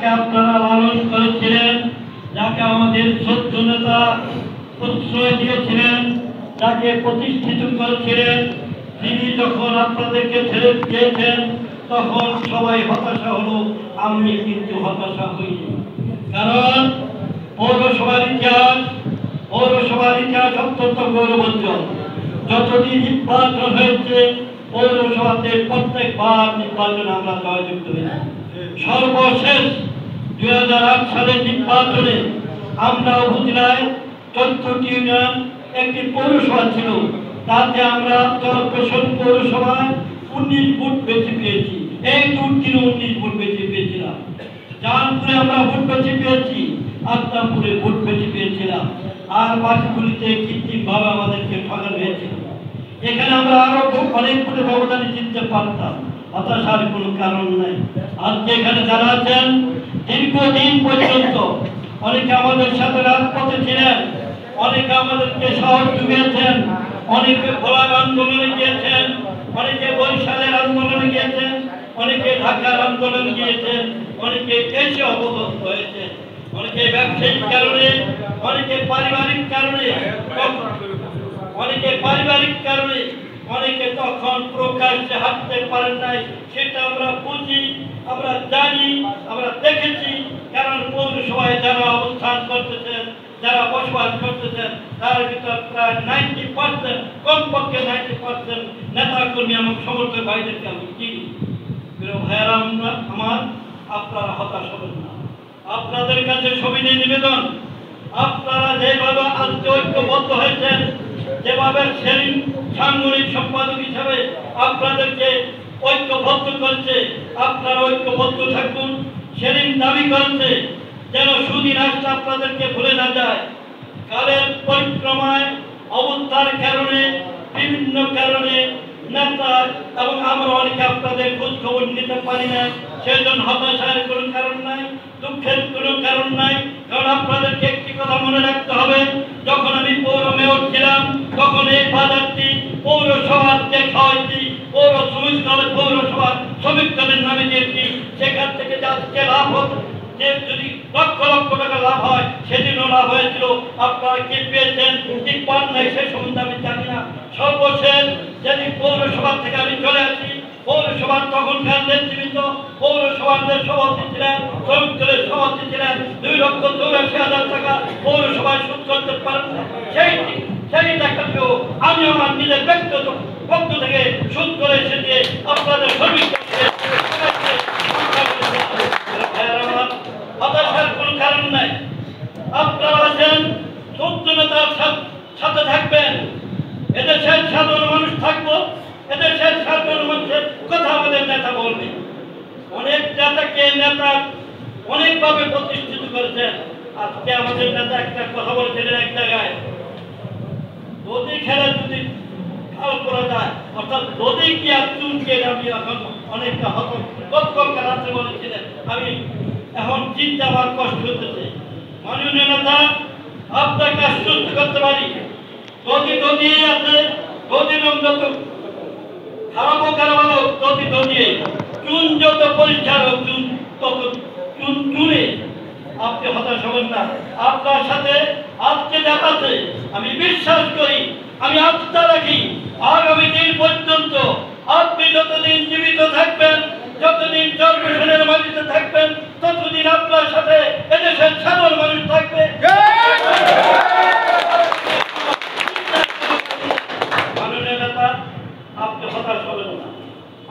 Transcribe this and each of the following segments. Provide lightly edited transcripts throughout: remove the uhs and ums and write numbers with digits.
যাকে আপনারা লালন করেছিলেন, যাকে আমাদের সত্য নেতা প্রশ্রয় দিয়েছিলেন, যাকে প্রতিষ্ঠিত করেছিলেন, তিনি যখন আপনাদেরকে ছেড়ে দিয়েছেন তখন সবাই হতাশা হলো। আমি কিন্তু হতাশা হইনি, কারণ পৌরসভার ইতিহাস অত্যন্ত গৌরবোজ্জ্বল। যতদিন নির্বাচন হয়েছে পৌরসভাতে প্রত্যেকবার নির্বাচনে আমরা জয়যুক্ত হয়েছি। সর্বশেষ 2008 সালের নির্বাচনে আমরা উপজেলায় 14টি ইউনিয়ন একটি পৌরসভা ছিল, তাতে আমরা চরপেশন পৌরসভায় 19 ভোট বেশি পেয়েছি। এই 19 ভোট বেশি পেয়েছিলাম। জানপুরে আমরা ভোট বেশি পেয়েছি, আত্মাপুরে ভোট বেশি পেয়েছিলাম, আর বাকিগুলিতে কৃত্রিমভাবে আমাদেরকে ঠকানো হয়েছিল। এখানে আমরা আরো অনেক ভোটে ব্যবধানে জিততে পারতাম, হতাশার কোনো কারণ নাই। আজকে এখানে যারা আছেন দীর্ঘদিন পর্যন্ত অনেকে আমাদের সাথে রাজপথে ছিলেন, অনেকে আমাদেরকে সাহস জুগিয়েছেন, অনেকে ভোলার আন্দোলনে গিয়েছেন, অনেকে বরিশালের আন্দোলনে গিয়েছেন, অনেকে ঢাকার আন্দোলনে গিয়েছেন, অনেকে দেশে অবগত হয়েছেন, অনেকে ব্যবসায়িক কারণে, অনেকে পারিবারিক কারণে, অনেকে তখন প্রকাশ্যে হাঁটতে পারেন নাই। সেটা আমরা বুঝি, আমরা জানি, আমরা দেখেছি। কারণ পৌরসভায় যারা অবস্থান করতেছেন, যারা বসবাস করতেছেন, তার ভিতর প্রায় 90%, কমপক্ষে 90% নেতা কর্মী এবং সমর্থক ভাইদেরকে আমি চিনি। ভাইয়েরা আমার, আপনারা হতাশ হবেন না। আপনাদের কাছে সবিনয় নিবেদন, আপনারা যেভাবে আজকে ঐক্যবদ্ধ হয়েছেন, যেভাবে সেলিম সাংগঠনিক সম্পাদক হিসাবে আপনাদেরকে ঐক্যবদ্ধ করছে, আপনারা ঐক্যবদ্ধ থাকুন। সেলিম দাবি করছে যেন সুদিন আসলে আপনাদেরকে ভুলে না যায়। কালের পরিক্রমায় অবস্থার কারণে, বিভিন্ন কারণে নেতা এবং আমরা অনেকে আপনাদের খোঁজ খবর নিতে পারি না। সেজন্য হতাশার কোনো কারণ নাই, দুঃখের কোনো কারণ নাই। কারণ আপনাদেরকে একটি কথা মনে রাখতে হবে, যখন আমি পৌর মেয়র ছিলাম তখন এই বাজারটি পৌরসভার যে খাওয়াইছি, পৌরসভার শ্রমিকদের নামে দিয়েছি। সেখান থেকে আজকে লাভ হতো, যে যদি লক্ষ লক্ষ টাকা লাভ হয়, সেদিনও লাভ হয়েছিল। আপনারা কি পেয়েছেন কি পান নাই সে সম্বন্ধে আমি জানি না। সর্বশেষ যেদিন পৌরসভা থেকে আমি চলে আসি, পৌরসভার তখনকার নেতৃবৃন্দ, পৌরসভার সভাপতি ছিলেন, শ্রমিকদের সভাপতি ছিলেন, 2,84,000 টাকা পৌরসভায় সুদ করতে পারেন না। সেই টাকাটিও আমি আমার নিজের ব্যক্তিগত পক্ষ থেকে সুদ করে এসে দিয়ে আপনাদের শ্রমিকদেরকে হতাশার কোনো কারণ নাই। আপনারা আছেন, সত্য নেতার সাথে থাকবেন, এদেশের সাধারণ মানুষ থাকবো, এদেশের সাধারণ মানুষের কথা আমাদের নেতা বলবে। অনেক নেতা অনেকভাবে প্রতিষ্ঠিত করেছেন। আজকে আমাদের নেতা একটা কথা বলেছিলেন এক জায়গায়, যদি খেলা যদি খাল করা যায়, অর্থাৎ যদি কি আর চুনকে আমি এখন অনেকটা গতকাল রাত্রে বলেছিলেন, আমি এখন চিন্তা আমার কষ্ট হতেছে। মাননীয় নেতা, আপনাকে আশ্বস্ত করতে পারি, যদি আছে, যদি যত খারাপ হোক আর ভালো, যদি চুন যত পরিষ্কার হোক, চুন তত চুনে আপনি হতাশ হবেন না। আপনার সাথে আজকে যারা আছে, আমি বিশ্বাস করি, আমি আস্থা রাখি, আগামী দিন পর্যন্ত আপনি যতদিন জীবিত থাকবেন, যতদিন চরপেশনের মাটিতে থাকবেন, ততদিন আপনার সাথে এদেশের সাধারণ মানুষ থাকবে। মাননীয় নেতা, আপনি হতাশ হবেন না।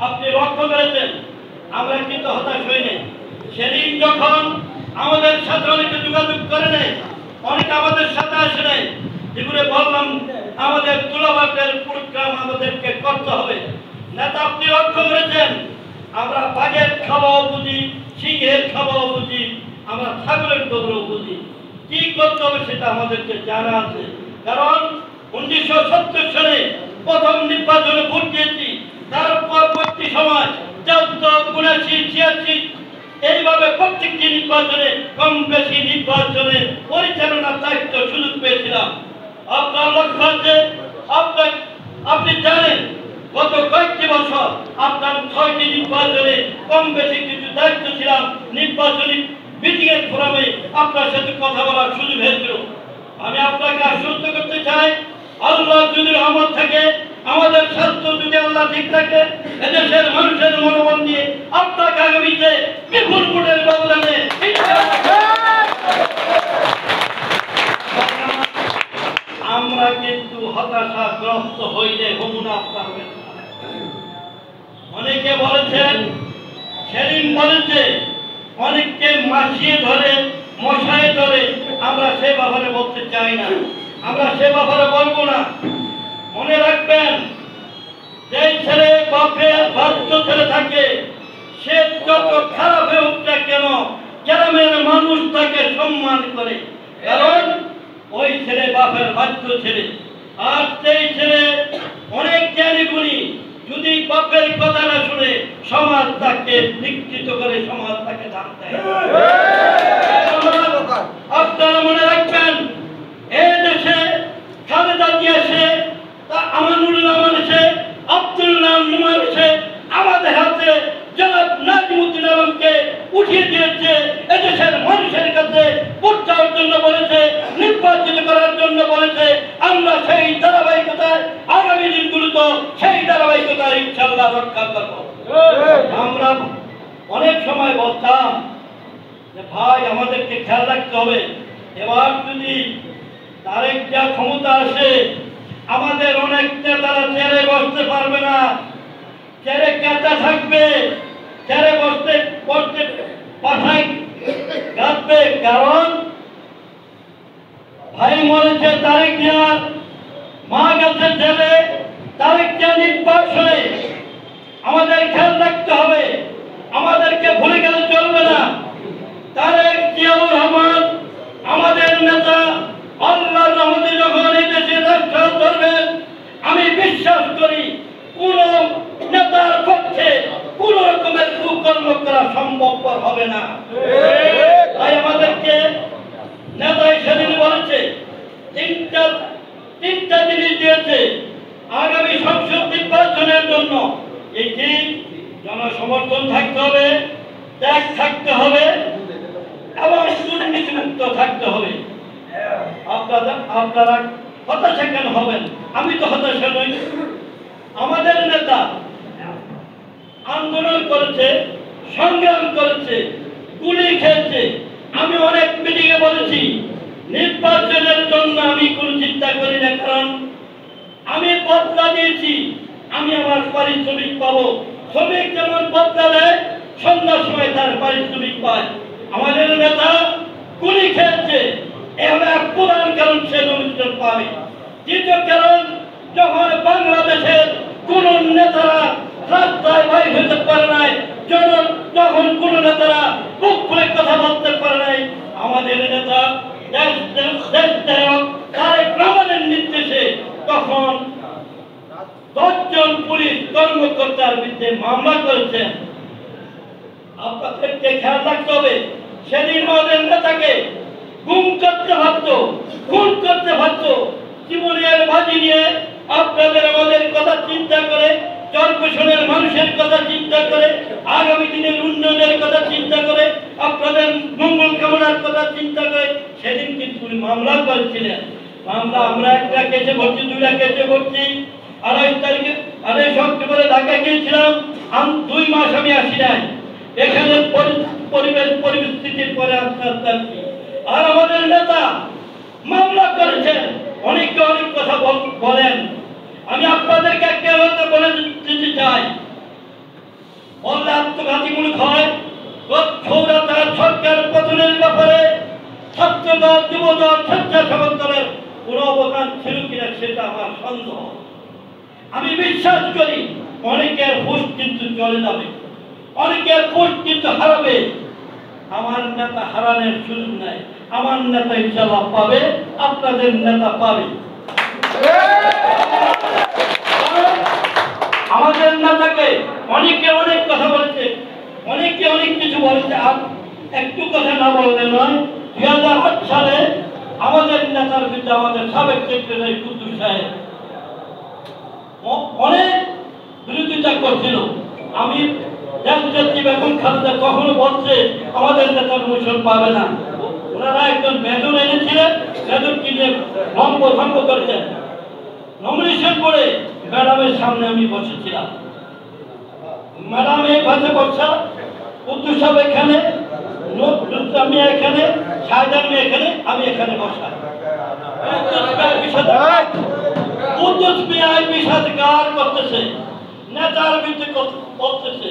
আপনি লক্ষ্য করেছেন আমরা কিন্তু হতাশ হইনি। সেদিন যখন আমাদের সাথে অনেকে যোগাযোগ করে নেই, অনেকে আমাদের সাথে আসে নাই, যেগুলো বললাম আমাদের তুলাবাটের প্রোগ্রাম আমাদেরকে করতে হবে। নেতা, আপনি লক্ষ্য করেছেন আমরা বাঘের খাওয়াও বুঝি, সিংহের খাওয়াও বুঝি, আমরা ছাগলের গোবরও বুঝি। কি করতে হবে সেটা আমাদেরকে জানা আছে। কারণ 1970 সালে প্রথম নির্বাচনে ভোট দিয়েছি, তার পরবর্তী সময় 14, 79, 86 এইভাবে প্রত্যেকটি নির্বাচনে কম বেশি নির্বাচনে পরিচালনার দায়িত্ব সুযোগ পেয়েছিলাম। আপনার লক্ষ্য আছে, আপনি জানেন গত কয়েকটি বছর আপনার 6টি নির্বাচনে কম বেশি কিছু দায়িত্ব ছিলাম, নির্বাচনী মিটিং এর ফোরামে আপনার সাথে কথা বলার সুযোগ হয়েছিল। আমি আপনাকে আশ্বস্ত করতে চাই, আল্লাহ যদি রহমত থাকে, আমাদের স্বাস্থ্য যদি আল্লাহ ঠিক থাকে, এদেশের মানুষের মনোবল নিয়ে আপনাকে আগামীতে বিপুল ভোটের ব্যবধানে আমরা কিন্তু হতাশাগ্রস্ত হইলে হমুনা আপনার অনেকে বলেছেন, সেদিন বলেছে অনেককে মাসিয়ে ধরে মশায় ধরে, আমরা সে ব্যাপারে বলতে চাই না, আমরা সে ব্যাপারে বলবো না। মনে রাখবেন, যে ছেলে বাপের বাধ্য ছেলে থাকে, সে যত খারাপ হয়ে উঠছে কেন, গ্রামের মানুষ তাকে সম্মান করে, কারণ ওই ছেলে বাপের বাধ্য ছেলে। আর সেই ছেলে অনেক জ্ঞানী গুণী, যদি বাপের কথা না শুনে সমাজ তাকে নিশ্চিত করে, সমাজ তাকে দাম দেয়। আপনারা মনে রাখবেন, এই দেশে খালেদা জিয়া সে, আমানুল রহমান সে, আব্দুল নামান সে আমাদের হাতে জনাব নাজিমুদ্দিন আলমকে উঠিয়ে দিয়েছে, এদেশের মানুষের কাছে ভোট চাওয়ার জন্য বলেছে, নির্বাচিত করার জন্য বলেছে। আমরা সেই ধারাবাহিকতায় আগামী দিনগুলোতে সেই ধারাবাহিকতা ইনশাআল্লাহ রক্ষা করব। আমরা অনেক সময় বলতাম যে ভাই আমাদেরকে খেয়াল রাখতে হবে, এবার যদি তারেক যা ক্ষমতা আসে, আমাদের অনেক নেতারা চেয়ারে বসতে পারবে না, চেয়ারে কাঁচা থাকবে, চেয়ারে বসতে বসতে পাঠায় কাঁদবে, কারণ ভাই মরেছে তারেক জিয়া, মা গেছে জেলে, তারেক জিয়া নির্বাসনে। আমাদের খেয়াল রাখতে হবে, আমাদেরকে ভুলে গেলে চলবে না। তারেক জিয়াউর রহমান আমাদের নেতা, আল্লাহর রহমতে যখন এই দেশে রাষ্ট্র ধরবেন, আমি বিশ্বাস করি কোন নেতার পক্ষে কোন রকমের কুকর্ম করা সম্ভবপর হবে না। তাই আমাদেরকে নেতাই সেদিন বলেছে, তিনটা জিনিস দিয়েছে আগামী সংসদ নির্বাচনের জন্য। এটি জনসমর্থন থাকতে হবে, ত্যাগ থাকতে হবে এবং দুর্নীতিমুক্ত থাকতে হবে। আপনারা হতাশা কেন হবেন? আমি তো হতাশা নই। আমাদের নেতা আন্দোলন করেছে, সংগ্রাম করেছে, গুলি খেয়েছে। আমি অনেক মিটিংয়ে বলেছি, নির্বাচনের জন্য আমি কোনো চিন্তা করি না, কারণ আমি বদলা দিয়েছি, আমি আমার পারিশ্রমিক পাবো। শ্রমিক যেমন বদলা দেয়, সন্ধ্যার সময় তার পারিশ্রমিক পায়। আমাদের নেতা গুলি খেয়েছে, এভাবে এক প্রধান কারণ সে নমিনেশন পাবে। দ্বিতীয় কারণ, যখন বাংলাদেশের কোন নেতারা রাস্তায় বাইর হতে পারে নাই, যখন কোন নেতারা বুক খুলে কথা বলতে পারে নাই, আমাদের নেতা তারেক রহমানের নির্দেশে তখন 10 জন পুলিশ কর্মকর্তার বিরুদ্ধে মামলা করেছেন। আপনাদেরকে খেয়াল রাখতে হবে, সেদিন আমাদের নেতাকে গুম করতে ভাবতো, খুন করতে ভাবতো, জীবনের বাজি নিয়ে আপনাদের আমাদের কথা চিন্তা করে, চরপেশনের মানুষের কথা চিন্তা করে, আগামী দিনের উন্নয়নের কথা চিন্তা করে, আপনাদের মঙ্গল কামনার কথা চিন্তা করে সেদিন কিন্তু মামলা করেছিলেন। মামলা আমরা একটা কেসে ভর্তি, 2টা কেসে ভর্তি। 28 অক্টোবরে ঢাকা গিয়েছিলাম, 2 মাস আমি আসি নাই। এখানে পরিস্থিতির পরে আস্তে আস্তে আর আমাদের নেতা মামলা করেছেন, অনেকে অনেক কথা বলেন। আমি আপনাদেরকে একটা কথা বলে দিতে চাই, বললে আত্মঘাতীমূলক হয়। সৌরাচার সরকার পতনের ব্যাপারে ছাত্রদল, যুবদল, স্বেচ্ছাসেবক দলের কোন অবদান ছিল কিনা সেটা আমার সন্দেহ। আমি বিশ্বাস করি অনেকের হুঁশ কিন্তু চলে যাবে, অনেকের হুঁশ কিন্তু হারাবে। আমার নেতা হারানোর সুযোগ নাই, আমার নেতা ইনশাআল্লাহ পাবে, আপনাদের নেতা পাবে। আমাদের নেতাকে অনেকে অনেক কথা বলেছে, অনেকে অনেক কিছু বলেছে। আর একটু কথা না বললে নয়, 2008 সালে আমাদের নেতার বিরুদ্ধে আমাদের সাবেক সেক্রেটারি কুদ্দুস সাহেব অনেক বিরোধিতা করছিল। আমি দেশনেত্রী বেগম খালেদা কখনো বলছে আমাদের নেতা নমিনেশন পাবে না। ওনারা একজন মেজর এনেছিলেন, মেজরকে নিয়ে ভঙ্গ করেছেন। নমিনেশন করে ম্যাডামের সামনে আমি বসেছিলাম, ম্যাডাম এই পাশে বসা, কুদ্দুস সাহেব এখানে, আমি এখানে, শাহজাহান এখানে, আমি এখানে বসা। কুদ্দুস মিয়া বিষাদগার করতেছে, নেতার বিরুদ্ধে করতেছে।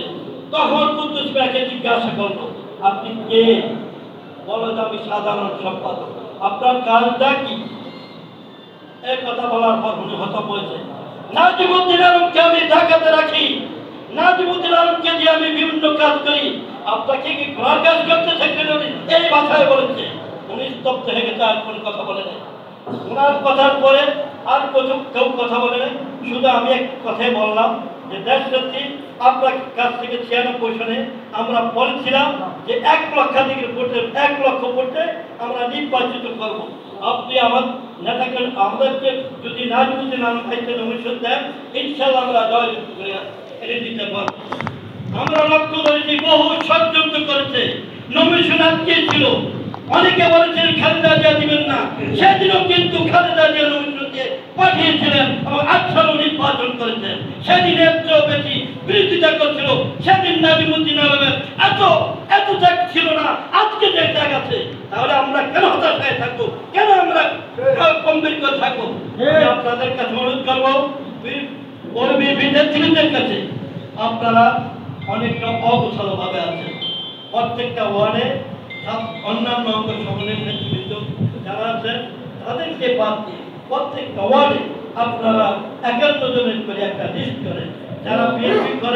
তখন কুদ্দুস মিয়াকে জিজ্ঞাসা করলো, আপনি কে? বলো যে আমি সাধারণ সম্পাদক। আপনার কাজটা কি? এই কথা বলার পর উনি হতাশ হয়েছে। নাজিমুদ্দিন আলমকে আমি ঢাকাতে রাখি, নাজিমুদ্দিন আলমকে দিয়ে আমি বিভিন্ন কাজ করি, আপনাকে কি ঘর কাজ করতে থাকলেন? এই ভাষায় বলেছে। উনি স্তব্ধ হয়ে গেছে, আর কোনো কথা বলে নাই। ওনার কথার পরে আর কেউ কথা বলে নাই। শুধু আমি এক কথাই বললাম যে দেশনেত্রী আপনার কাছ থেকে 96 সনে আমরা বলেছিলাম যে 1 লক্ষাধিক ভোটে 1 লক্ষ ভোটে আমরা নির্বাচিত করব। আপনি আমার নেতাকে আমাদেরকে যদি নাজিমুদ্দিন আলম ভাইকে নমিনেশন দেন, ইনশাআল্লাহ আমরা জয় করে এনে দিতে পারব। আমরা লক্ষ্য করেছি বহু ষড়যন্ত্র করেছে, নমিনেশন আটকেছিল। অনেকে বলেছেন খালেদা জিয়া দিবেন না, সেদিনও কিন্তু খালেদা জিয়া নমিনেশন দিয়ে পাঠিয়েছিলেন এবং 8 সালে নির্বাচন করেছেন। সেদিন এর চেয়েও বেশি বিরোধিতা করছিল। সেদিন নাজিমুদ্দিন আলমের এত ত্যাগ ছিল না, আজকে যে ত্যাগ আছে। তাহলে আমরা কেন হতাশ হয়ে থাকবো? কেন আমরা গম্ভীর করে থাকবো? আপনাদের কাছে অনুরোধ করবো, বিদ্যার্থীদের কাছে, আপনারা অনেকটা অগোছালো ভাবে আছেন। প্রত্যেকটা ওয়ার্ডে অন্যান্য অঙ্গ সংগঠনের নেতৃবৃন্দ যারা আছেন তাদেরকে বাদ দিয়ে প্রত্যেকটা ওয়ার্ডে আপনারা 51 জনের করে একটা লিস্ট করেন যারা বিএনপি